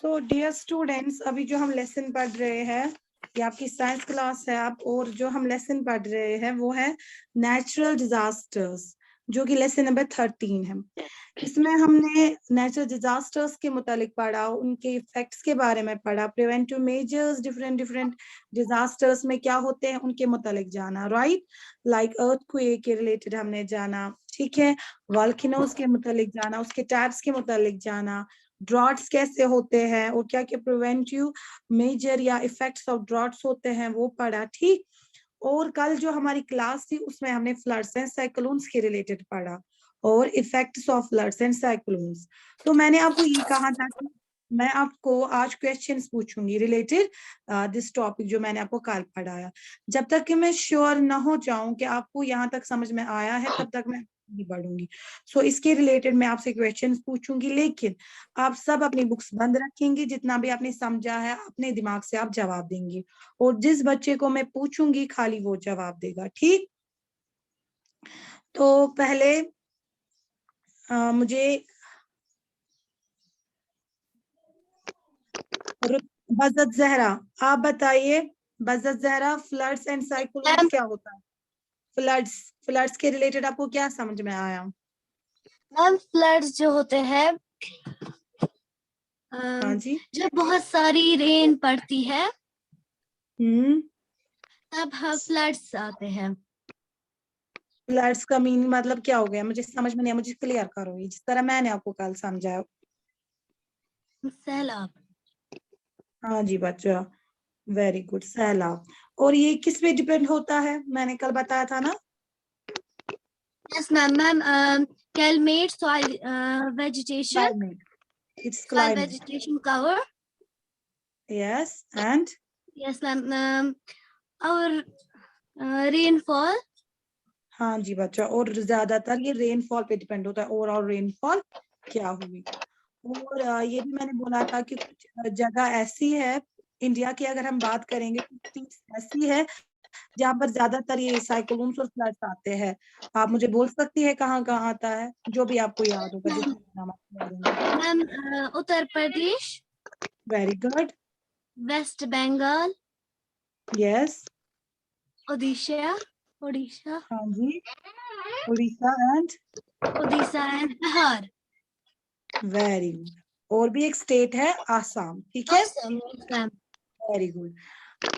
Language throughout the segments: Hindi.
सो डियर स्टूडेंट्स, अभी जो हम लेसन पढ़ रहे हैं ये आपकी साइंस क्लास है आप, और जो हम लेसन पढ़ रहे हैं वो है नेचुरल डिजास्टर्स, जो कि लेसन नंबर 13 है। इसमें हमने नेचुरल डिजास्टर्स के मुतालिक पढ़ा, उनके इफेक्ट्स के बारे में पढ़ा, preventive measures, different different disasters में क्या होते हैं उनके मुतालिक जाना, राइट। लाइक अर्थक्वेक के रिलेटेड हमने जाना, ठीक है, वॉल्केनोज के मुतालिक जाना, उसके टाइप्स के मुतालिक जाना, ड्रॉट्स कैसे होते हैं और क्या क्या प्रिवेंटिव मेजर या इफेक्ट्स ऑफ ड्रॉट्स होते हैं वो पढ़ा, ठीक। और कल जो हमारी क्लास थी उसमें हमने फ्लड्स एंड साइक्लोन्स के रिलेटेड पढ़ा और effects of floods and cyclones. तो मैंने आपको ये कहा था कि मैं आपको आज क्वेश्चंस पूछूंगी रिलेटेड दिस टॉपिक जो मैंने आपको कल पढ़ाया। जब तक कि मैं श्योर ना हो जाऊं कि आपको यहाँ तक समझ में आया है तब तक मैं नहीं बढ़ूंगी। सो इसके रिलेटेड मैं आपसे क्वेश्चंस पूछूंगी, लेकिन आप सब अपनी बुक्स बंद रखेंगे, जितना भी आपने समझा है अपने दिमाग से आप जवाब देंगे, और जिस बच्चे को मैं पूछूंगी खाली वो जवाब देगा, ठीक। तो पहले मुझे बज़त जहरा आप बताइए, बज़त जहरा फ्लड्स एंड साइक्लोन्स क्या होता है? फ्लड्स, फ्लड्स के रिलेटेड आपको क्या समझ में आया? मैम फ्लड्स जो होते हैं हाँ जी, जब बहुत सारी रेन पड़ती है तब फ्लड्स आते हैं। फ्लड्स का मीनिंग मतलब क्या हो गया? मुझे समझ में नहीं आया, मुझे क्लियर करो ये, जिस तरह मैंने आपको कल समझाया। सैलाब। हाँ जी बच्चा, वेरी गुड, सैलाब। और ये किस पे डिपेंड होता है? मैंने कल बताया था ना। Yes ma'am. Ma'am climate, soil, vegetation, climate, it's soil climate, vegetation cover. Yes and yes ma'am. और rainfall. हाँ जी बच्चा, और ज्यादातर ये रेनफॉल पे डिपेंड होता है, ओवरऑल रेनफॉल क्या हुई। और ये भी मैंने बोला था कि कुछ जगह ऐसी है इंडिया की, अगर हम बात करेंगे तो ऐसी है जहाँ पर ज्यादातर ये साइक्लोन्स और फ्लड्स आते हैं। आप मुझे बोल सकती है कहाँ कहाँ आता है, जो भी आपको याद होगा, जितना नाम आपको याद होगा। Ma'am Uttar Pradesh, very good, West Bengal, yes, Odisha, Orissa, हाँ जी, Orissa and Orissa and Bihar. Very good. और भी एक स्टेट है आसाम, ठीक है, असम। Ma'am very good.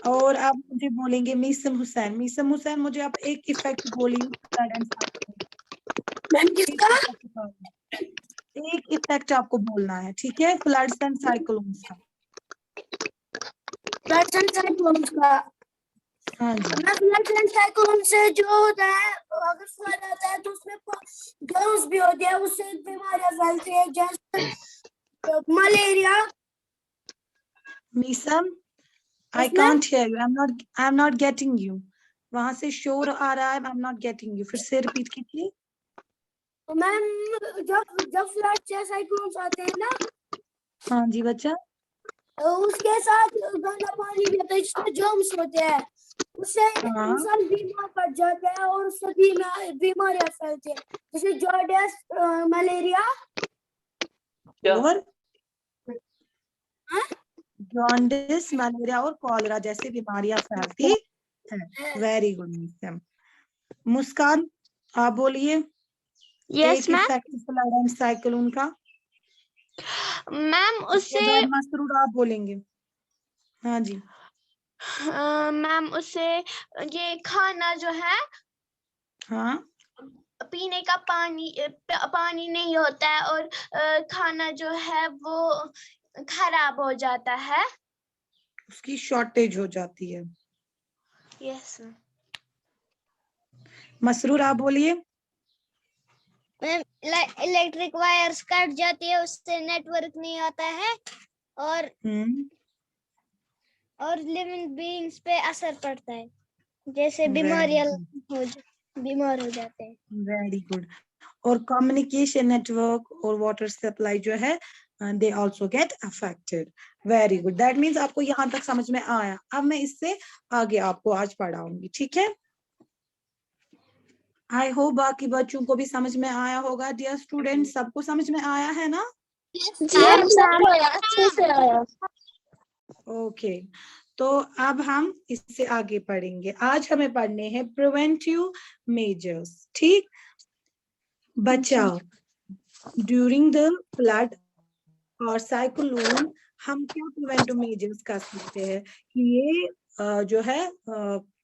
और आप मुझे बोलेंगे मीसम हुसैन, मीसम हुसैन मुझे आप एक इफेक्ट बोलिए फ्लड एंड साइक्लोन, किसका? एक इफेक्ट आपको बोलना है, ठीक है, फ्लड्स एंड साइक्लोन्स का। फ्लड्स एंड साइक्लोन्स का। हाँ जी, फ्लड्स एंड साइक्लोन से जो होता है, अगर फ्लड आता है तो उसमें गर्ल्स भी होती है, उससे बीमारियां फैलती है जैसे malaria. Meesam, I can't hear you, I am not getting you. वहां से शोर आ रहा है, I am not getting you, फिर से रिपीट कीजिए। मैम जब जब फ्लड या साइक्लोन्स आते हैं ना, हाँ जी बच्चा, तो उसके साथ गंदा पानी भी आता है जिसमें जर्म्स होते हैं, उससे हाँ, इंसान बीमार पड़ जाता है और उससे बीमारियां फैलती है जैसे जॉर्डियस, मलेरिया और हाँ? जॉन्डिस, मलेरिया और कॉलरा जैसी बीमारियां फैलती है। Very good Meesam. मुस्कान, आप बोलिए यस एक ma'am. Effect flood and cyclone का। मैम उसके उससे बाद मसरूर आप बोलेंगे। हाँ जी, मैम उससे ये खाना जो है, हाँ, पीने का पानी नहीं होता है, और खाना जो है वो खराब हो जाता है। उसकी शॉर्टेज हो जाती है। यस मसरूर आप बोलिए। मैम इलेक्ट्रिक वायर्स कट जाती है, उससे नेटवर्क नहीं आता है और लिविंग बीइंग्स पे असर पड़ता है, जैसे बीमार हो जाते हैं। Very good. और कम्युनिकेशन नेटवर्क और वाटर सप्लाई जो है they also get affected. Very good, that means आपको यहाँ तक समझ में आया। अब मैं इससे आगे आपको आज पढ़ाऊंगी, ठीक है। आई होप बाकी बच्चों को भी समझ में आया होगा। डियर स्टूडेंट, सबको समझ में आया है ना? अच्छे से आया। ओके, तो अब हम इससे आगे पढ़ेंगे। आज हमें पढ़ने हैं प्रिवेंटिव मेजर्स। ठीक, बचाव ड्यूरिंग द फ्लड और साइक्लोन। हम क्या प्रिवेंटिव मेजर्स कर सकते हैं कि ये जो है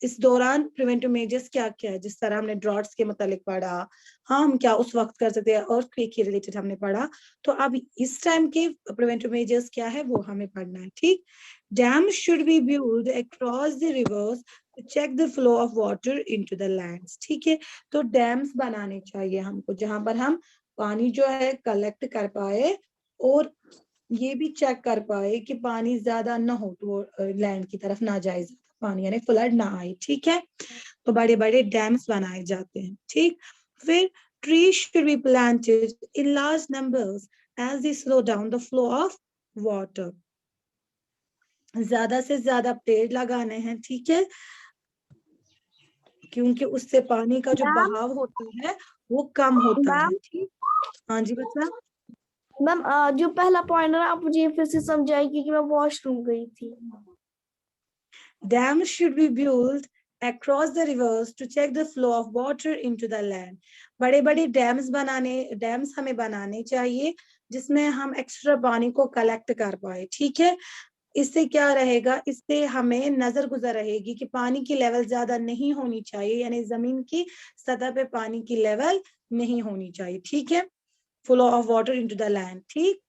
इस दौरान प्रिवेंटिव मेजर्स क्या क्या है, जिस तरह हमने ड्रॉट्स के मतलब पढ़ा। हाँ, हम क्या उस वक्त कर सकते हैं, और के रिलेटेड हमने पढ़ा। तो अब इस टाइम के प्रिवेंटिव मेजर्स क्या है वो हमें पढ़ना है। ठीक, dam should be build across the reverse to check the flow of water into the lands। ठीक है, तो डैम्स बनाने चाहिए हमको जहां पर हम पानी जो है कलेक्ट कर पाए और ये भी चेक कर पाए कि पानी ज्यादा ना हो तो लैंड की तरफ ना जाए पानी, यानी फ्लड ना आए। ठीक है, तो बड़े बड़े डैम्स बनाए जाते हैं। ठीक, फिर trees should be planted in large numbers as they slow down the flow of water। ज्यादा से ज्यादा पेड़ लगाने हैं। ठीक है, क्योंकि उससे पानी का जो बहाव होता है वो कम होता है। ठीक, हाँ जी बच्चा। मैम जो पहला पॉइंट है ना, आप मुझे फिर से समझाइए क्योंकि मैं वॉशरूम गई थी। Dams should be built across the rivers to check the flow of water into the land। बड़े बड़े डैम्स हमें बनाने चाहिए जिसमें हम एक्स्ट्रा पानी को कलेक्ट कर पाए। ठीक है, इससे क्या रहेगा, इससे हमें नजर गुजर रहेगी कि पानी की लेवल ज्यादा नहीं होनी चाहिए, यानी जमीन की सतह पे पानी की लेवल नहीं होनी चाहिए। ठीक है, flow of water into the land. ठीक,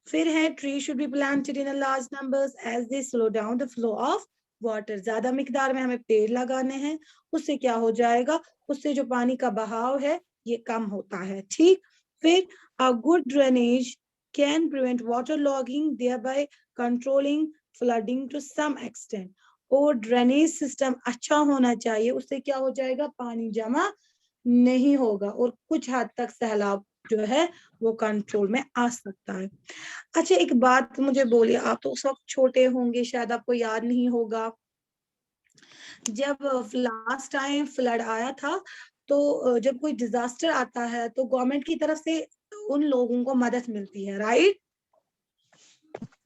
फिर है tree should be planted in large numbers as they slow down the flow of water. ज्यादा मिकदार में हमें पेड़ लगाने हैं, उससे क्या हो जाएगा, उससे जो पानी का बहाव है ये कम होता है। ठीक, फिर a good drainage can prevent water logging thereby controlling flooding to some extent. और ड्रेनेज सिस्टम अच्छा होना चाहिए, उससे क्या हो जाएगा, पानी जमा नहीं होगा और कुछ हद तक सैलाब जो है वो कंट्रोल में आ सकता है। अच्छा, एक बात मुझे बोलिए, आप तो उस वक्त छोटे होंगे, शायद आपको याद नहीं होगा, जब लास्ट टाइम फ्लड आया था तो जब कोई डिजास्टर आता है तो गवर्नमेंट की तरफ से उन लोगों को मदद मिलती है, राइट?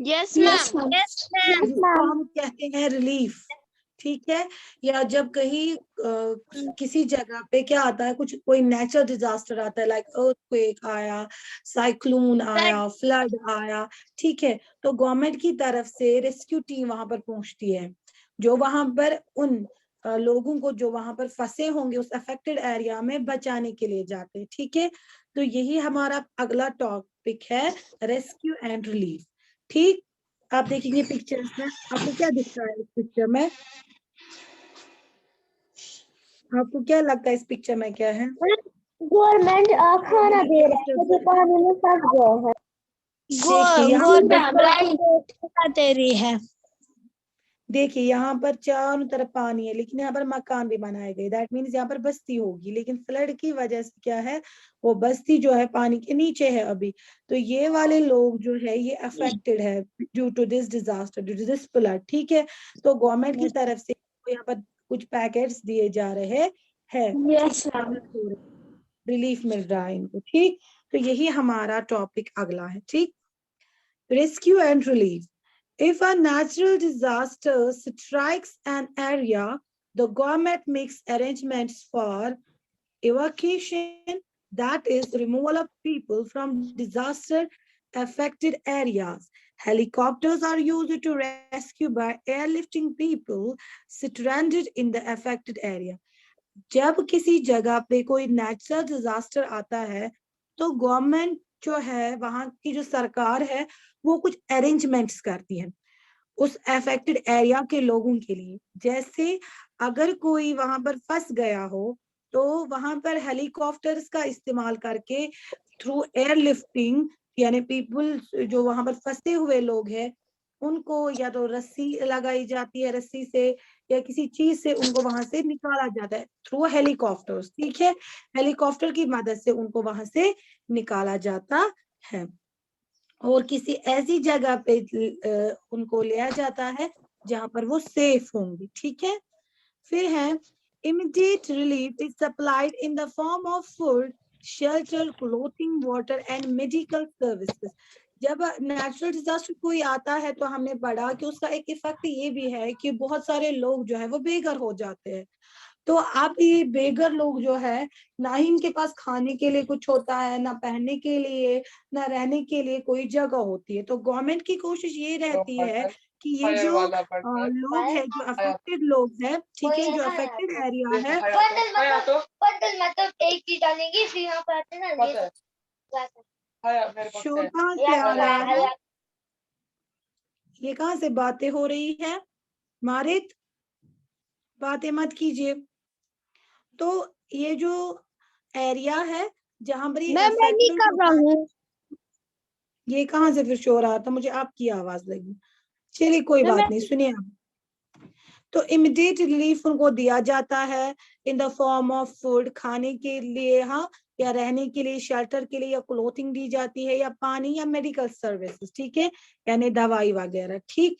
Yes ma'am. जिसको हम कहते हैं रिलीफ। ठीक है, या जब कहीं किसी जगह पे क्या आता है, कुछ कोई नेचुरल डिजास्टर आता है, लाइक अर्थक्वेक आया, साइक्लोन आया, फ्लड आया। ठीक है, तो गवर्नमेंट की तरफ से रेस्क्यू टीम वहां पर पहुंचती है, जो वहां पर उन लोगों को जो वहां पर फंसे होंगे उस अफेक्टेड एरिया में बचाने के लिए जाते हैं। ठीक है, तो यही हमारा अगला टॉपिक है, रेस्क्यू एंड रिलीफ। ठीक, आप देखेंगे पिक्चर्स में, आपको क्या दिख रहा है इस पिक्चर में, आपको क्या लगता है इस पिक्चर में क्या है? गवर्नमेंट खाना दे रहा है जो पानी में फंस गया है। गवर्नमेंट दे रही है। देखिए यहाँ पर चारों तरफ पानी है, लेकिन यहाँ पर मकान भी बनाए गए, दैट मीन्स यहाँ पर बस्ती होगी, लेकिन फ्लड की वजह से क्या है, वो बस्ती जो है पानी के नीचे है अभी। तो ये वाले लोग जो है ये अफेक्टेड है due to this disaster, due to this flood. ठीक है, तो गवर्नमेंट की तरफ से यहाँ पर कुछ पैकेट्स दिए जा रहे हैं, यस रिलीफ मिल रहा है इनको। ठीक, तो यही हमारा टॉपिक अगला है। ठीक, rescue and relief. If a natural disaster strikes an area, the government makes arrangements for evacuation, that is, removal of people from disaster affected areas. Helicopters are used to rescue by airlifting people stranded in the affected area. जब किसी जगह पे कोई नेचुरल डिजास्टर आता है तो गवर्नमेंट जो है, वहां की जो सरकार है, वो कुछ अरेंजमेंट्स करती है उस अफेक्टेड एरिया के लोगों के लिए। जैसे अगर कोई वहां पर फंस गया हो तो वहां पर हेलीकॉप्टर्स का इस्तेमाल करके थ्रू एयरलिफ्टिंग, यानी पीपल जो वहां पर फंसे हुए लोग हैं उनको या तो रस्सी लगाई जाती है, रस्सी से या किसी चीज से उनको वहां से निकाला जाता है थ्रू हेलीकॉप्टर्स। ठीक है, हेलीकॉप्टर की मदद से उनको वहां से निकाला जाता है और किसी ऐसी जगह पे उनको लिया जाता है जहां पर वो सेफ होंगे। ठीक है, फिर है immediate relief is supplied in the form of food shelter, clothing, water and medical services. जब नेचुरल डिजास्टर कोई आता है तो हमने पढ़ा कि उसका एक इफेक्ट ये भी है कि बहुत सारे लोग जो है वो बेघर हो जाते हैं। तो अब ये बेघर लोग जो है, ना ही इनके पास खाने के लिए कुछ होता है, ना पहनने के लिए, ना रहने के लिए कोई जगह होती है। तो गवर्नमेंट की कोशिश ये रहती है कि ये जो लोग हैं, जो अफेक्टेड लोग हैं, ठीक है, जो अफेक्टेड एरिया है, मतलब एक चीज डालेंगे फिर यहाँ पर आते ना शोर कहाँ से आ रहा है? ये कहाँ से बातें हो रही है? मारित, बातें मत कीजिए। तो ये जो एरिया है जहां पर ये मैं नहीं कर रहा हूँ। ये कहाँ से फिर शोर आ रहा था? मुझे आपकी आवाज लगी। चलिए कोई बात नहीं, सुनिए आप। तो इमीडिएट रिलीफ उनको दिया जाता है in the form of food, खाने के लिए, हाँ, या रहने के लिए, शेल्टर के लिए, या क्लोथिंग दी जाती है, या पानी, या मेडिकल सर्विसेज, ठीक है, यानी दवाई वगैरह, ठीक।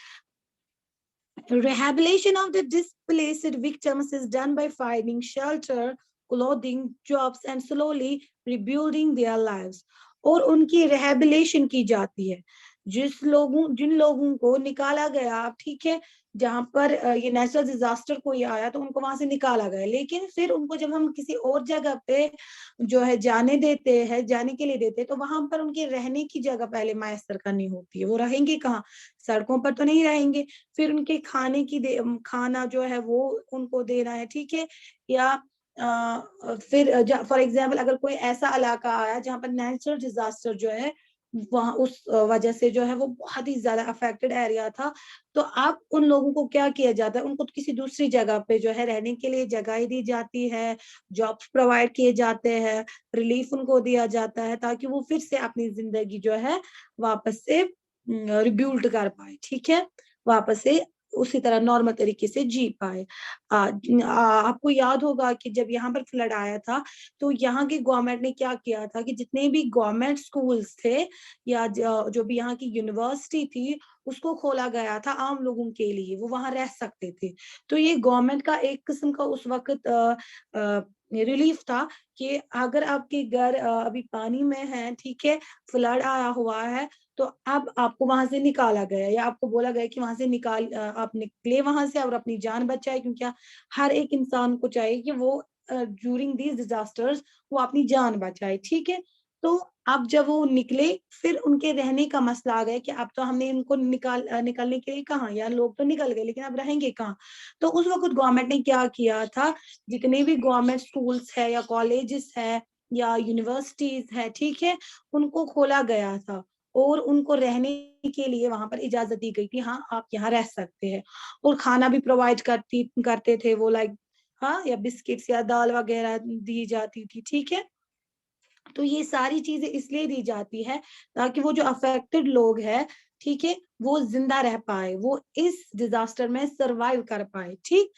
Rehabilitation of the displaced victims is done by finding shelter, clothing, jobs and slowly rebuilding their lives. और उनकी rehabilitation की जाती है। जिन लोगों को निकाला गया, ठीक है, जहां पर ये नेचुरल डिजास्टर कोई आया तो उनको वहां से निकाला गया, लेकिन फिर उनको जब हम किसी और जगह पे जो है जाने के लिए देते, तो वहां पर उनके रहने की जगह पहले मैसर करनी होती है। वो रहेंगे कहाँ? सड़कों पर तो नहीं रहेंगे। फिर उनके खाना जो है वो उनको देना है, ठीक है। या फिर फॉर एग्जाम्पल अगर कोई ऐसा इलाका आया जहाँ पर नेचुरल डिजास्टर जो है, वहां उस वजह से जो है वो बहुत ही ज्यादा अफेक्टेड एरिया था, तो अब उन लोगों को क्या किया जाता है? उनको किसी दूसरी जगह पे जो है रहने के लिए जगह दी जाती है, जॉब्स प्रोवाइड किए जाते हैं, रिलीफ उनको दिया जाता है, ताकि वो फिर से अपनी जिंदगी जो है वापस से रिब्यूल्ड कर पाए, ठीक है, वापस से उसी तरह नॉर्मल तरीके से जी पाए। आपको याद होगा कि जब यहाँ पर फ्लड आया था तो यहाँ की गवर्नमेंट ने क्या किया था कि जितने भी गवर्नमेंट स्कूल्स थे या जो भी यहाँ की यूनिवर्सिटी थी, उसको खोला गया था आम लोगों के लिए, वो वहां रह सकते थे। तो ये गवर्नमेंट का एक किस्म का उस वक्त रिलीफ था कि अगर आपके घर अभी पानी में है, ठीक है, फ्लड आया हुआ है, तो अब आपको वहां से निकाला गया या आपको बोला गया कि वहां से आप निकले वहां से और अपनी जान बचाए, क्योंकि हर एक इंसान को चाहिए कि वो ड्यूरिंग दीज डिजास्टर्स वो अपनी जान बचाए, ठीक है। तो अब जब वो निकले, फिर उनके रहने का मसला आ गया कि अब तो हमने इनको निकलने के लिए कहा, यार लोग तो निकल गए लेकिन अब रहेंगे कहाँ? तो उस वक्त गवर्नमेंट ने क्या किया था, जितने भी गवर्नमेंट स्कूल्स है या कॉलेजेस है या यूनिवर्सिटीज है, ठीक है, उनको खोला गया था और उनको रहने के लिए वहां पर इजाजत दी गई थी, हाँ आप यहाँ रह सकते हैं। और खाना भी प्रोवाइड करते थे वो, लाइक, हाँ, या बिस्किट्स या दाल वगैरह दी जाती थी, ठीक है। तो ये सारी चीजें इसलिए दी जाती है ताकि वो जो अफेक्टेड लोग हैं, ठीक है, वो जिंदा रह पाए, वो इस डिजास्टर में सरवाइव कर पाए, ठीक।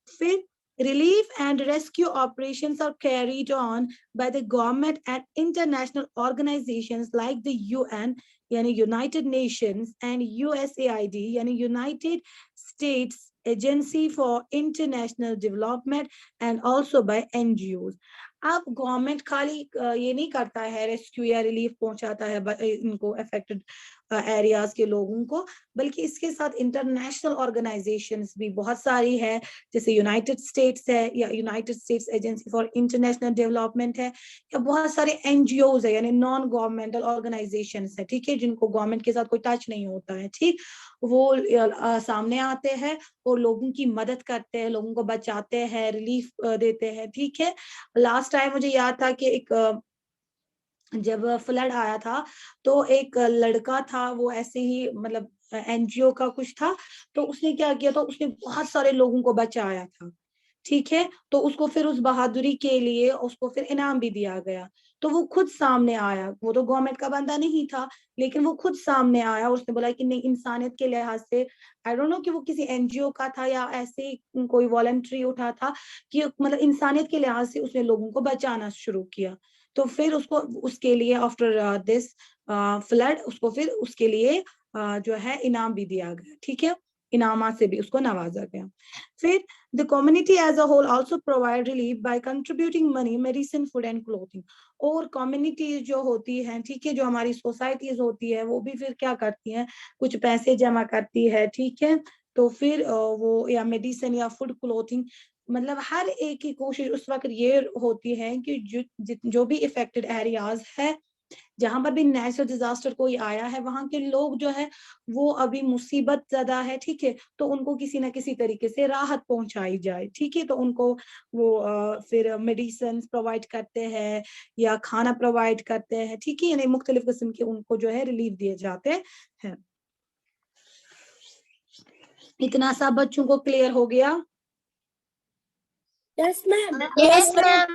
फिर relief and rescue operations are carried on by the government and international organizations like the UN, yani United Nations, and USAID, yani United States Agency for International Development, and also by NGOs. अब गवर्नमेंट खाली ये नहीं करता है रेस्क्यू या रिलीफ पहुंचाता है इनको अफेक्टेड एरियाज के लोगों को, बल्कि इसके साथ इंटरनेशनल ऑर्गेनाइजेशंस भी बहुत सारी है, जैसे यूनाइटेड स्टेट्स है या United states agency for international development है, या बहुत सारे एनजीओज है यानी नॉन गवर्नमेंटल ऑर्गेनाइजेशंस है, ठीक है, जिनको गवर्नमेंट के साथ कोई टच नहीं होता है, ठीक। वो सामने आते हैं और लोगों की मदद करते हैं, लोगों को बचाते हैं, रिलीफ देते हैं, ठीक है। लास्ट टाइम मुझे याद था कि एक जब फ्लड आया था तो एक लड़का था, वो ऐसे ही मतलब एनजीओ का कुछ था, तो उसने क्या किया था, उसने बहुत सारे लोगों को बचाया था, ठीक है। तो उसको फिर उस बहादुरी के लिए उसको फिर इनाम भी दिया गया। तो वो खुद सामने आया, वो तो गवर्नमेंट का बंदा नहीं था, लेकिन वो खुद सामने आया और उसने बोला कि नहीं, इंसानियत के लिहाज से, आई डोंट नो कि वो किसी एनजीओ का था या ऐसे कोई वॉलंटरी उठा था, कि मतलब इंसानियत के लिहाज से उसने लोगों को बचाना शुरू किया। तो फिर उसको उसके लिए आफ्टर दिस फ्लड उसको फिर उसके लिए जो है इनाम भी दिया गया, ठीक है। इनामात से भी उसको नवाजा गया। फिर the community as a whole also provide relief by contributing money, medicine, food and clothing. और कम्युनिटी जो होती है, ठीक है, जो हमारी सोसाइटीज होती है वो भी फिर क्या करती हैं, कुछ पैसे जमा करती है, ठीक है, तो फिर वो या मेडिसिन या फूड क्लोथिंग, मतलब हर एक की कोशिश उस वक्त ये होती है कि जो भी इफेक्टेड एरियाज है, जहां पर भी नेचुरल डिजास्टर कोई आया है, वहां के लोग जो है वो अभी मुसीबत ज़्यादा है, ठीक है, तो उनको किसी ना किसी तरीके से राहत पहुंचाई जाए, ठीक है, तो उनको वो फिर मेडिसिन प्रोवाइड करते हैं या खाना प्रोवाइड करते हैं, ठीक है, यानी मुख्तलिफ किस्म के उनको जो है रिलीफ दिए जाते हैं। इतना सब बच्चों को क्लियर हो गया? Yes, ma'am. Yes, ma'am.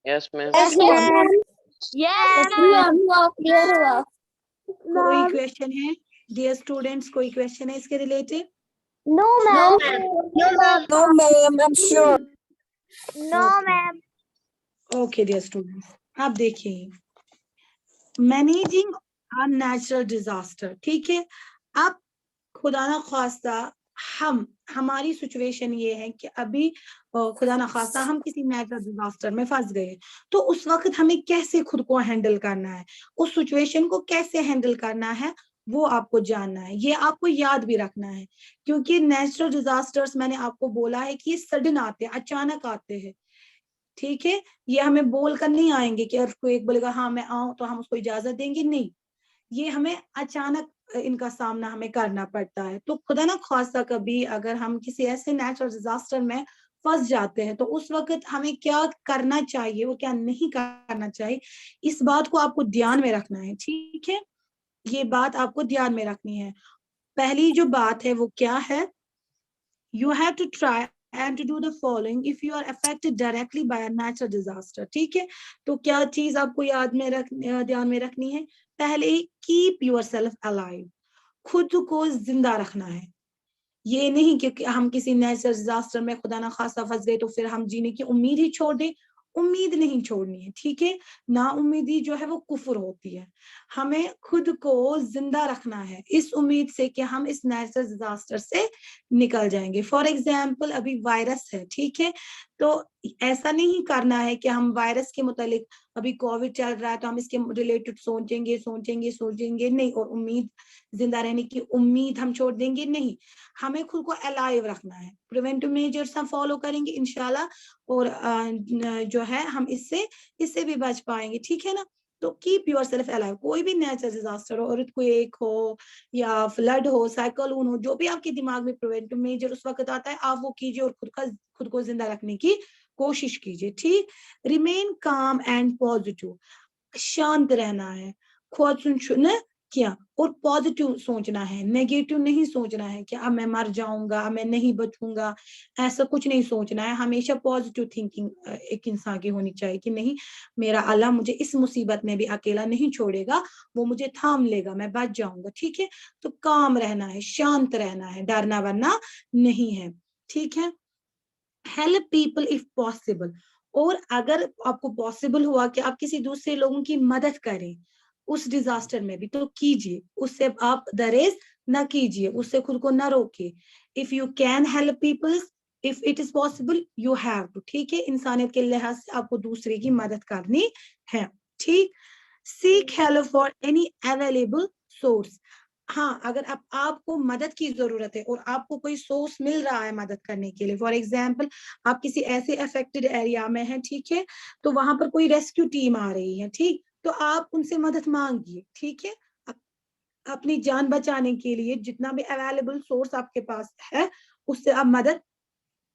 Yes, ma'am. Yes, ma'am. Yes, Clear हुआ। कोई क्वेश्चन है डियर स्टूडेंट्स? कोई क्वेश्चन है इसके related? No, No, ma'am. ma'am. No, ma'am. I'm sure. No, ma'am. Okay dear students, आप देखिए मैनेजिंग अ नेचुरल डिजास्टर, ठीक है। अब खुदा ना खास्ता हमारी सिचुएशन ये है कि अभी खुदा ना खास्ता हम किसी नेचुरल डिजास्टर में फंस गए, तो उस वक्त हमें कैसे खुद को हैंडल करना है, उस सिचुएशन को कैसे हैंडल करना है, वो आपको जानना है, ये आपको याद भी रखना है, क्योंकि नेचुरल डिजास्टर्स मैंने आपको बोला है कि ये सडन आते हैं, अचानक आते हैं, ठीक है, ये हमें बोल कर नहीं आएंगे कि अगर कोई एक बोलेगा हाँ मैं आऊं तो हम उसको इजाजत देंगे, नहीं, ये हमें अचानक इनका सामना हमें करना पड़ता है। तो खुदा ना खास्ता कभी अगर हम किसी ऐसे नेचुरल डिजास्टर में फंस जाते हैं तो उस वक्त हमें क्या करना चाहिए, वो क्या नहीं करना चाहिए, इस बात को आपको ध्यान में रखना है, ठीक है, ये बात आपको ध्यान में रखनी है। पहली जो बात है वो क्या है, you have to try and to do the following if you are affected directly by a natural disaster, ठीक है, तो क्या चीज आपको याद में ध्यान में रखनी है, पहले keep yourself alive, खुद को जिंदा रखना है, ये नहीं कि हम किसी नेचुरल डिजास्टर में खुदा ना खासा फंस गए तो फिर हम जीने की उम्मीद ही छोड़ दें, उम्मीद नहीं छोड़नी है, ठीक है, ना उम्मीदी जो है वो कुफर होती है, हमें खुद को जिंदा रखना है इस उम्मीद से कि हम इस नेचुरल डिजास्टर से निकल जाएंगे। फॉर एग्जाम्पल अभी वायरस है, ठीक है, तो ऐसा नहीं करना है कि हम वायरस के मुतालिक, अभी कोविड चल रहा है तो हम इसके रिलेटेड सोचेंगे नहीं, और उम्मीद, जिंदा रहने की उम्मीद हम छोड़ देंगे, नहीं, हमें खुद को अलाइव रखना है, प्रिवेंटिव मेजर्स हम फॉलो करेंगे इंशाल्लाह, और जो है हम इससे भी बच पाएंगे, ठीक है ना। तो कीप योर सेल्फ अलाइव, कोई भी नेचुरल डिजास्टर हो, अर्थक्वेक हो या फ्लड हो, साइक्लोन हो, जो भी आपके दिमाग में प्रिवेंटिव मेजर उस वक्त आता है आप वो कीजिए और खुद को जिंदा रखने की कोशिश कीजिए, ठीक। रिमेन काम एंड पॉजिटिव, शांत रहना है, खुद सुन क्या, और पॉजिटिव सोचना है, नेगेटिव नहीं सोचना है कि अब मैं मर जाऊंगा, मैं नहीं बचूंगा, ऐसा कुछ नहीं सोचना है, हमेशा पॉजिटिव थिंकिंग एक इंसान की होनी चाहिए कि नहीं, मेरा अल्लाह मुझे इस मुसीबत में भी अकेला नहीं छोड़ेगा, वो मुझे थाम लेगा, मैं बच जाऊंगा, ठीक है, तो काम रहना है, शांत रहना है, डरना वरना नहीं है, ठीक है। हेल्प पीपल इफ पॉसिबल, और अगर आपको पॉसिबल हुआ कि आप किसी दूसरे लोगों की मदद करें उस डिजास्टर में भी तो कीजिए, उससे आप दरेज ना कीजिए, उससे खुद को ना रोके, if you can help people, if it is possible you have to, ठीक है, इंसानियत के लिहाज से आपको दूसरे की मदद करनी है, ठीक। Seek help for any available source, हाँ, अगर आपको मदद की जरूरत है और आपको कोई सोर्स मिल रहा है मदद करने के लिए, फॉर एग्जाम्पल आप किसी ऐसे अफेक्टेड एरिया में हैं, ठीक है, तो वहां पर कोई रेस्क्यू टीम आ रही है, ठीक, तो आप उनसे मदद मांगिए, ठीक है, अपनी जान बचाने के लिए जितना भी अवेलेबल सोर्स आपके पास है उससे आप मदद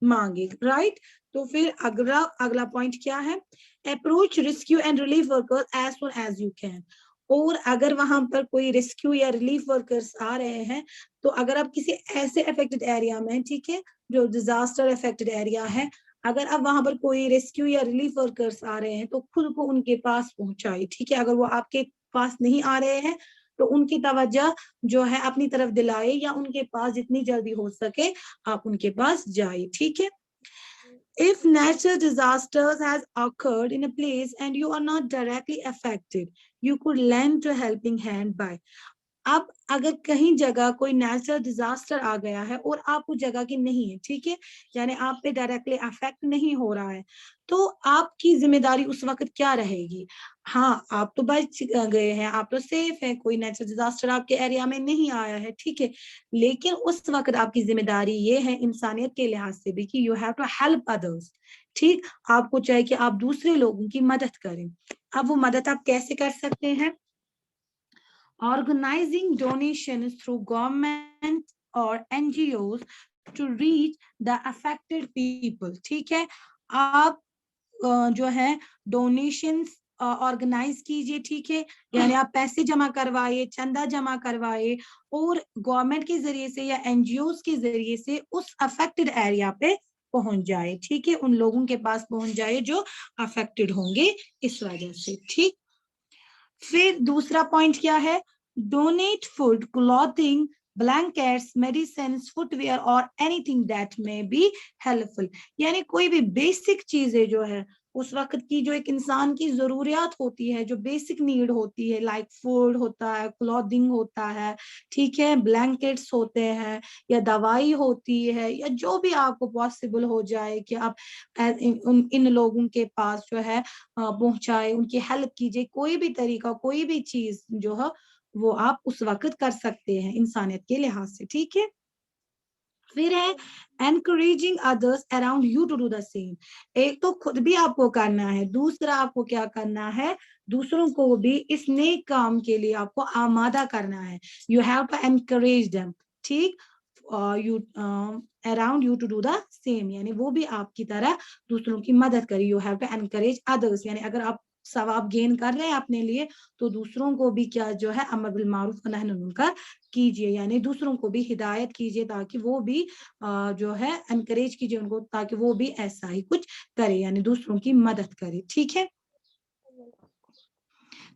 मांगे, राइट। तो फिर अगला पॉइंट क्या है, approach rescue and relief workers as soon as you can, और अगर वहां पर कोई रेस्क्यू या रिलीफ वर्कर्स आ रहे हैं तो अगर आप किसी ऐसे अफेक्टेड एरिया में, ठीक है, जो डिजास्टर अफेक्टेड एरिया है, अगर आप वहां पर कोई रेस्क्यू या रिलीफ वर्कर्स आ रहे हैं तो खुद को उनके पास पहुंचाइए, ठीक है, अगर वो आपके पास नहीं आ रहे हैं तो उनकी तवज्जो जो है अपनी तरफ दिलाए या उनके पास जितनी जल्दी हो सके आप उनके पास जाइए, ठीक है। If natural disasters has occurred in a place and you are not directly affected, you could lend a helping hand by, अब अगर कहीं जगह कोई नेचुरल डिजास्टर आ गया है और आप उस जगह की नहीं है, ठीक है, यानी आप पे डायरेक्टली अफेक्ट नहीं हो रहा है, तो आपकी जिम्मेदारी उस वक्त क्या रहेगी? हाँ, आप तो बच गए हैं, आप तो सेफ है, कोई नेचुरल डिजास्टर आपके एरिया में नहीं आया है, ठीक है, लेकिन उस वक्त आपकी जिम्मेदारी ये है इंसानियत के लिहाज से भी कि you have to help others. ठीक, आपको चाहिए कि आप दूसरे लोगों की मदद करें। अब वो मदद आप कैसे कर सकते हैं? Organizing donations through government or NGOs to reach the affected people। ठीक है, आप जो है डोनेशंस ऑर्गेनाइज कीजिए, ठीक है, यानी आप पैसे जमा करवाइए, चंदा जमा करवाइए और गवर्नमेंट के जरिए से या एनजीओ के जरिए से उस अफेक्टेड एरिया पे पहुंच जाए, ठीक है, उन लोगों के पास पहुंच जाए जो अफेक्टेड होंगे इस वजह से। ठीक, फिर दूसरा पॉइंट क्या है? Donate food, clothing, blankets, medicines, footwear और anything that may be helpful। यानी कोई भी बेसिक चीजें जो है उस वक्त की जो एक इंसान की जरूरियात होती है, जो बेसिक नीड होती है, लाइक फूड होता है, क्लॉथिंग होता है, ठीक है, ब्लैंकेट्स होते हैं या दवाई होती है या जो भी आपको पॉसिबल हो जाए कि आप इन लोगों के पास जो है पहुंचाए, उनकी हेल्प कीजिए, कोई भी तरीका, कोई भी चीज जो है वो आप उस वक्त कर सकते हैं इंसानियत के लिहाज से। ठीक है, फिर है encouraging others around you to do the same। एक तो खुद भी आपको करना है, दूसरा आपको क्या करना है? दूसरों को भी इस नेक काम के लिए आपको आमादा करना है। You have to encourage them। ठीक, you around you to do the same, यानी वो भी आपकी तरह दूसरों की मदद करे। You have to encourage others, यानी अगर आप सवाब गेन कर रहे हैं अपने लिए तो दूसरों को भी क्या जो है अमर बिल मारूफ व नही अनिल मुनकर कीजिए, यानी दूसरों को भी हिदायत कीजिए ताकि वो भी जो है एनकरेज कीजिए उनको ताकि वो भी ऐसा ही कुछ करे, यानी दूसरों की मदद करे। ठीक है,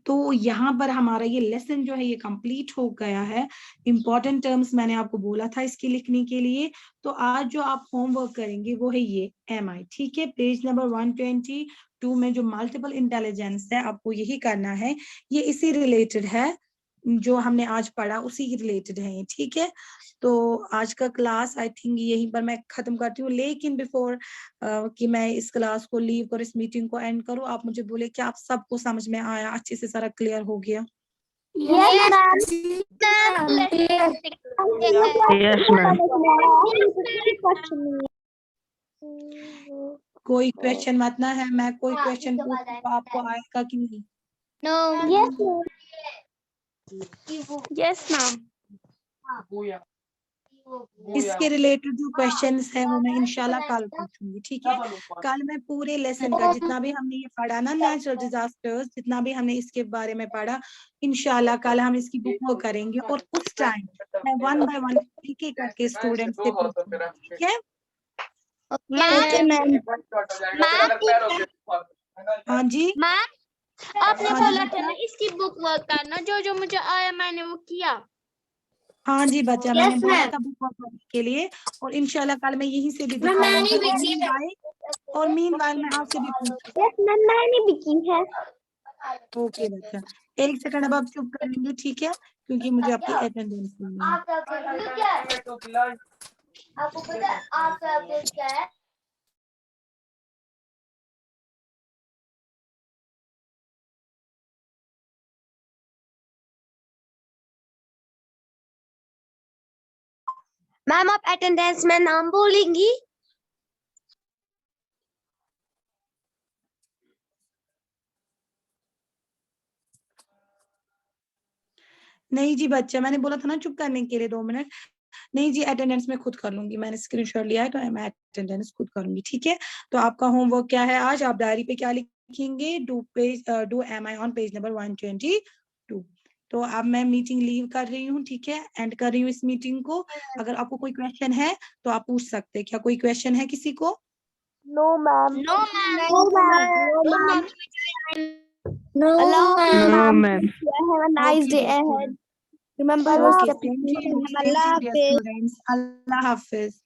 तो यहाँ पर हमारा ये लेसन जो है ये कंप्लीट हो गया है। इंपॉर्टेंट टर्म्स मैंने आपको बोला था इसके लिखने के लिए। तो आज जो आप होमवर्क करेंगे वो है ये MI, ठीक है, पेज नंबर 122 में जो मल्टीपल इंटेलिजेंस है आपको यही करना है, ये इसी रिलेटेड है जो हमने आज पढ़ा, उसी के रिलेटेड है ये। ठीक है, तो आज का क्लास आई थिंक यहीं पर मैं खत्म करती हूँ, लेकिन बिफोर कि मैं इस क्लास को लीव कर इस मीटिंग को एंड करूँ, आप मुझे बोले कि आप सबको समझ में आया, अच्छे से सारा क्लियर हो गया? कोई क्वेश्चन मत ना है, मैं कोई क्वेश्चन पूछूं तो आपको आएगा कि नहीं? Yes ma'am. इसके रिलेटेड जो क्वेश्चंस है वो मैं इंशाल्लाह कल पूछूंगी। ठीक है, कल मैं पूरे लेसन का जितना भी हमने ये पढ़ा ना नेचुरल डिजास्टर्स, जितना भी हमने इसके बारे में पढ़ा, इंशाल्लाह कल हम इसकी बुक वो करेंगे और उस टाइम मैं 1 बाय 1 एक एक करके स्टूडेंट्स से पूछूंगी। ठीक है, हाँ जी मैम, आपने बोला था ना इसकी बुक वर्क करना, जो जो मुझे आया मैंने वो किया। हाँ जी बच्चा, मैंने बोला था बुक वर्क करने के लिए और इंशाल्लाह कल मैं यहीं से भी दिखाऊंगी और मीनवाइल मैं आपसे भी पूछूंगी। ओके बच्चा, एक सेकंड अब आप चुप करेंगे, ठीक है, क्योंकि मुझे आपकी अटेंडेंस लेनी है। आपको पता है आपका अपडेट क्या है? मैम आप अटेंडेंस में नाम बोलेंगी? नहीं जी बच्चा, मैंने बोला था ना चुप करने के लिए 2 मिनट। नहीं जी, अटेंडेंस में खुद कर लूंगी, मैंने स्क्रीनशॉट लिया है तो मैं अटेंडेंस खुद करूंगी। ठीक है, तो आपका होमवर्क क्या है आज? आप डायरी पे क्या लिखेंगे? Do MI on page number 122। तो अब मैं मीटिंग लीव कर रही हूँ, ठीक है, एंड कर रही हूँ इस मीटिंग को। अगर आपको कोई क्वेश्चन है तो आप पूछ सकते हैं। क्या कोई क्वेश्चन है किसी को? No ma'am. No ma'am. No ma'am. No ma'am. Have a nice day ahead. Remember, Allah Hafiz.